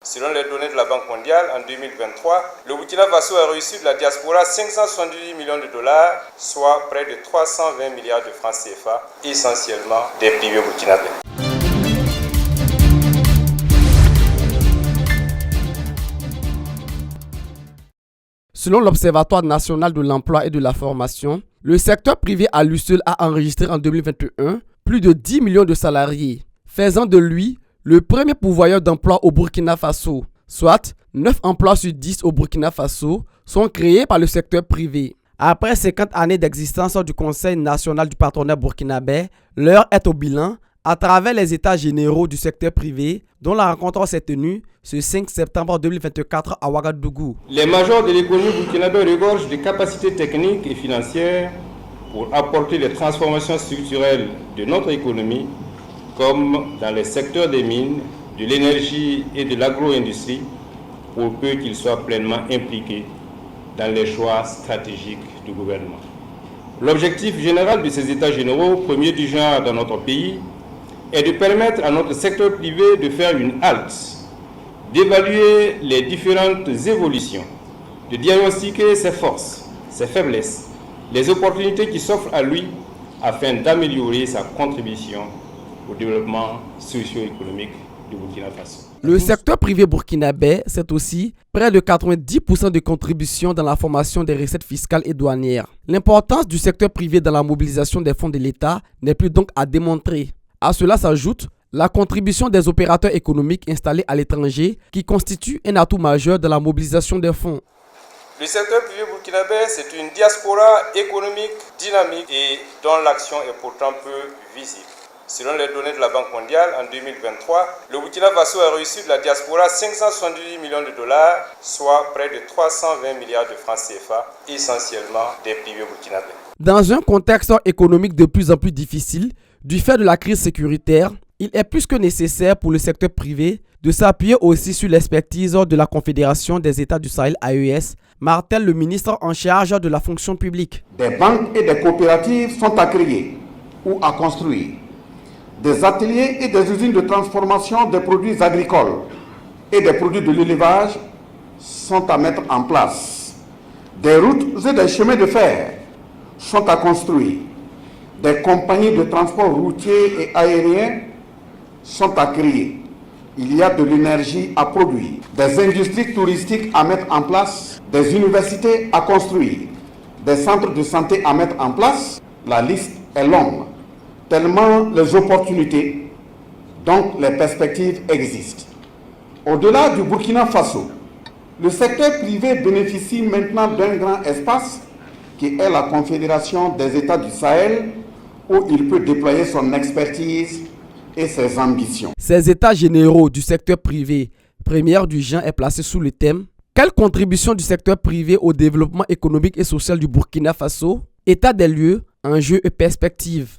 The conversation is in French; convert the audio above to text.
Selon les données de la Banque mondiale, en 2023, le Burkina Faso a reçu de la diaspora 578 millions de dollars, soit près de 320 milliards de francs CFA, essentiellement des privés burkinabés. Selon l'Observatoire national de l'emploi et de la formation, le secteur privé à lui seul a enregistré en 2021 plus de 10 millions de salariés, faisant de lui le premier pourvoyeur d'emplois au Burkina Faso, soit 9 emplois sur 10 au Burkina Faso sont créés par le secteur privé. Après 50 années d'existence du Conseil national du patronat burkinabé, l'heure est au bilan à travers les états généraux du secteur privé dont la rencontre s'est tenue ce 5 septembre 2024 à Ouagadougou. Les majors de l'économie burkinabé regorgent de capacités techniques et financières pour apporter les transformations structurelles de notre économie, comme dans les secteurs des mines, de l'énergie et de l'agro-industrie, pour peu qu'ils soient pleinement impliqués dans les choix stratégiques du gouvernement. L'objectif général de ces états généraux, premier du genre dans notre pays, est de permettre à notre secteur privé de faire une halte, d'évaluer les différentes évolutions, de diagnostiquer ses forces, ses faiblesses, les opportunités qui s'offrent à lui afin d'améliorer sa contribution au développement socio-économique du Burkina Faso. Le secteur privé burkinabé, c'est aussi près de 90% de contribution dans la formation des recettes fiscales et douanières. L'importance du secteur privé dans la mobilisation des fonds de l'État n'est plus donc à démontrer. À cela s'ajoute la contribution des opérateurs économiques installés à l'étranger qui constitue un atout majeur dans la mobilisation des fonds. Le secteur privé burkinabé, c'est une diaspora économique dynamique et dont l'action est pourtant peu visible. Selon les données de la Banque mondiale, en 2023, le Burkina Faso a reçu de la diaspora 578 millions de dollars, soit près de 320 milliards de francs CFA, essentiellement des privés burkinabés. Dans un contexte économique de plus en plus difficile, du fait de la crise sécuritaire, il est plus que nécessaire pour le secteur privé de s'appuyer aussi sur l'expertise de la Confédération des États du Sahel AES, martèle le ministre en charge de la fonction publique. Des banques et des coopératives sont à créer ou à construire. Des ateliers et des usines de transformation des produits agricoles et des produits de l'élevage sont à mettre en place. Des routes et des chemins de fer sont à construire. Des compagnies de transport routier et aérien sont à créer. Il y a de l'énergie à produire, des industries touristiques à mettre en place, des universités à construire, des centres de santé à mettre en place. La liste est longue, tellement les opportunités, donc les perspectives existent. Au-delà du Burkina Faso, le secteur privé bénéficie maintenant d'un grand espace qui est la Confédération des États du Sahel, où il peut déployer son expertise et ses ambitions. Ces états généraux du secteur privé, première du genre, est placé sous le thème « Quelle contribution du secteur privé au développement économique et social du Burkina Faso? État des lieux, enjeux et perspectives ».